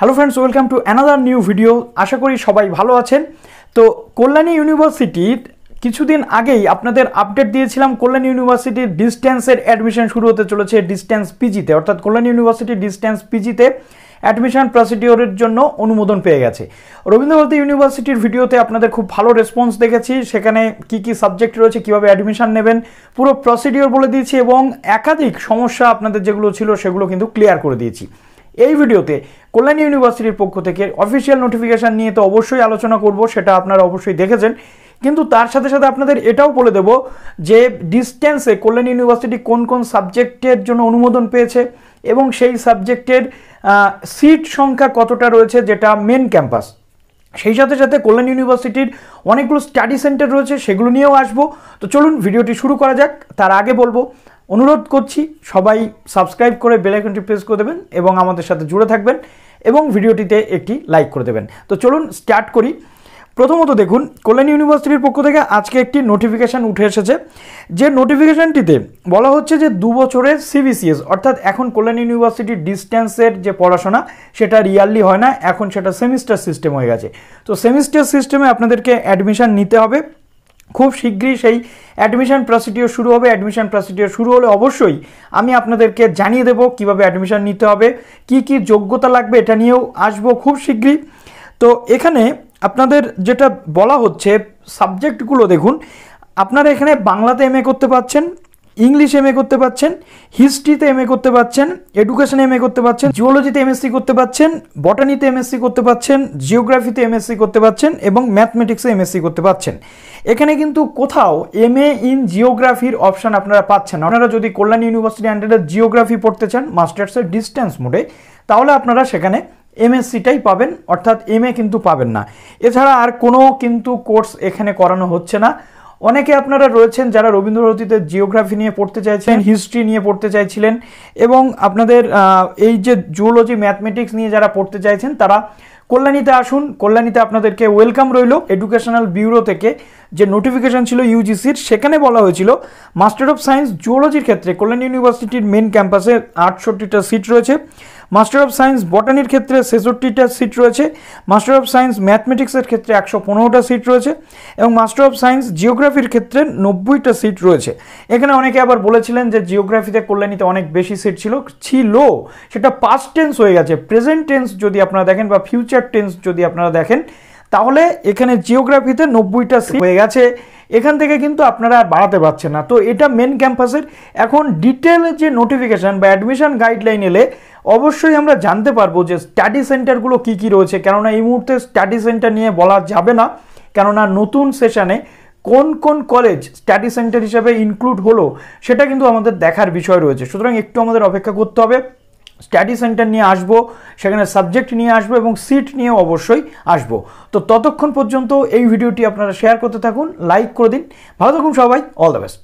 Hello friends, welcome to another new video. আশা করি সবাই ভালো আছেন। তো কল্যাণী ইউনিভার্সিটির কিছুদিন আগেই আপনাদের আপডেট দিয়েছিলাম, কল্যাণী ইউনিভার্সিটির ডিস্টেন্সের অ্যাডমিশন শুরু হতে চলেছে ডিস্টেন্স পিজিতে, অর্থাৎ কল্যাণী ইউনিভার্সিটি ডিস্টেন্স পিজিতে অ্যাডমিশন প্রসিডিওরের জন্য অনুমোদন পেয়ে গেছে। রবীন্দ্রভারতী ইউনিভার্সিটির ভিডিওতে আপনাদের খুব ভালো রেসপন্স দেখেছি, সেখানে কি কি সাবজেক্ট রয়েছে, কীভাবে অ্যাডমিশন নেবেন, পুরো প্রসিডিওর বলে দিয়েছি এবং একাধিক সমস্যা আপনাদের যেগুলো ছিল সেগুলো কিন্তু ক্লিয়ার করে দিয়েছি। এই ভিডিওতে কল্যাণী ইউনিভার্সিটির পক্ষ থেকে অফিসিয়াল নোটিফিকেশান নিয়ে তো অবশ্যই আলোচনা করব, সেটা আপনারা অবশ্যই দেখেছেন, কিন্তু তার সাথে সাথে আপনাদের এটাও বলে দেব যে ডিস্টেন্সে কল্যাণী ইউনিভার্সিটি কোন কোন সাবজেক্টের জন্য অনুমোদন পেয়েছে এবং সেই সাবজেক্টের সিট সংখ্যা কতটা রয়েছে, যেটা মেন ক্যাম্পাস। সেই সাথে সাথে কল্যাণী ইউনিভার্সিটির অনেকগুলো স্টাডি সেন্টার রয়েছে, সেগুলো নিয়েও আসবো। তো চলুন ভিডিওটি শুরু করা যাক। তার আগে বলবো, অনুরোধ করছি সবাই সাবস্ক্রাইব করে বেল আইকনটি প্রেস করে দেবেন এবং আমাদের সাথে জুড়ে থাকবেন এবং ভিডিওটিতে একটি লাইক করে দেবেন। তো চলুন স্টার্ট করি। প্রথমত দেখুন, কল্যাণী ইউনিভার্সিটির পক্ষ থেকে আজকে একটি নোটিফিকেশান উঠে এসেছে, যে নোটিফিকেশানটিতে বলা হচ্ছে যে 2 বছরের সিবিসিএস, অর্থাৎ এখন কল্যাণী ইউনিভার্সিটির ডিস্টেন্সের যে পড়াশোনা সেটা ইয়ারলি হয় না, এখন সেটা সেমিস্টার সিস্টেম হয়ে গেছে। তো সেমিস্টার সিস্টেমে আপনাদেরকে অ্যাডমিশান নিতে হবে। খুব শীঘ্রই সেই অ্যাডমিশন প্রসিডিওর শুরু হবে। অ্যাডমিশন প্রসিডিওর শুরু হলে অবশ্যই আমি আপনাদেরকে জানিয়ে দেবো কীভাবে অ্যাডমিশন নিতে হবে, কি কি যোগ্যতা লাগবে, এটা নিয়েও আসবো খুব শীঘ্রই। তো এখানে আপনাদের যেটা বলা হচ্ছে সাবজেক্টগুলো দেখুন, আপনারা এখানে বাংলাতে এমএ করতে পারছেন, ইংলিশ এমএ করতে পারছেন, হিস্ট্রিতে এমএ করতে পারছেন, এডুকেশনে এমএ করতে পারছেন, জিওলজিতে এমএসসি করতে পারছেন, বটানিতে এমএসসি করতে পারছেন, জিওগ্রাফিতে এমএসসি করতে পারছেন এবং ম্যাথমেটিক্সে এমএসসি করতে পারছেন। এখানে কিন্তু কোথাও এমএ ইন জিওগ্রাফির অপশান আপনারা পাচ্ছেন না। আপনারা যদি কল্যাণী ইউনিভার্সিটি আন্ডারে জিওগ্রাফি পড়তে চান মাস্টার্সের ডিস্টেন্স মোডে, তাহলে আপনারা সেখানে এমএসসিটাই পাবেন, অর্থাৎ এমএ কিন্তু পাবেন না। এছাড়া আর কোনো কিন্তু কোর্স এখানে করানো হচ্ছে না। অনেকে আপনারা রয়েছেন যারা রবীন্দ্রভারতীতে জিওগ্রাফি নিয়ে পড়তে চাইছেন, হিস্ট্রি নিয়ে পড়তে চাইছিলেন এবং আপনাদের এই যে জুওলজি ম্যাথমেটিক্স নিয়ে যারা পড়তে চাইছেন তারা কল্যাণীতে আসুন। কল্যাণীতে আপনাদেরকে ওয়েলকাম রইল। এডুকেশনাল ব্যুরো থেকে যে নোটিফিকেশান ছিল ইউজিসির, সেখানে বলা হয়েছিল মাস্টার অফ সায়েন্স জুওলজির ক্ষেত্রে কল্যাণী ইউনিভার্সিটির মেন ক্যাম্পাসে 68টা সিট রয়েছে, মাস্টার অফ সায়েন্স বটানির ক্ষেত্রে 66টা সিট রয়েছে, মাস্টার অফ সায়েন্স ম্যাথমেটিক্সের ক্ষেত্রে 115টা সিট রয়েছে এবং মাস্টার অফ সায়েন্স জিওগ্রাফির ক্ষেত্রে 90টা সিট রয়েছে। এখানে অনেকে আবার বলেছিলেন যে জিওগ্রাফিতে কল্যাণীতে অনেক বেশি সিট ছিল, সেটা পাস্ট টেন্স হয়ে গেছে। প্রেজেন্ট টেন্স যদি আপনারা দেখেন বা ফিউচার টেন্স যদি আপনারা দেখেন, তাহলে এখানে জিওগ্রাফিতে 90টা সিট হয়ে গেছে। এখান থেকে কিন্তু আপনারা আর বাড়াতে পারছেন না। তো এটা মেন ক্যাম্পাসের। এখন ডিটেল যে নোটিফিকেশান বা অ্যাডমিশন গাইডলাইন এলে অবশ্যই আমরা জানতে পারবো যে স্টাডি সেন্টারগুলো কি কি রয়েছে, কেননা এই মুহূর্তে স্টাডি সেন্টার নিয়ে বলা যাবে না, কেননা নতুন সেশনে কোন কোন কলেজ স্টাডি সেন্টার হিসাবে ইনক্লুড হলো সেটা কিন্তু আমাদের দেখার বিষয় রয়েছে। সুতরাং একটু আমাদের অপেক্ষা করতে হবে। স্টাডি সেন্টার নিয়ে আসবো, সেখানে সাবজেক্ট নিয়ে আসবো এবং সিট নিয়েও অবশ্যই আসবো। তো ততক্ষণ পর্যন্ত এই ভিডিওটি আপনারা শেয়ার করতে থাকুন, লাইক করে দিন। ভালো থাকুন সবাই, অল দ্য বেস্ট।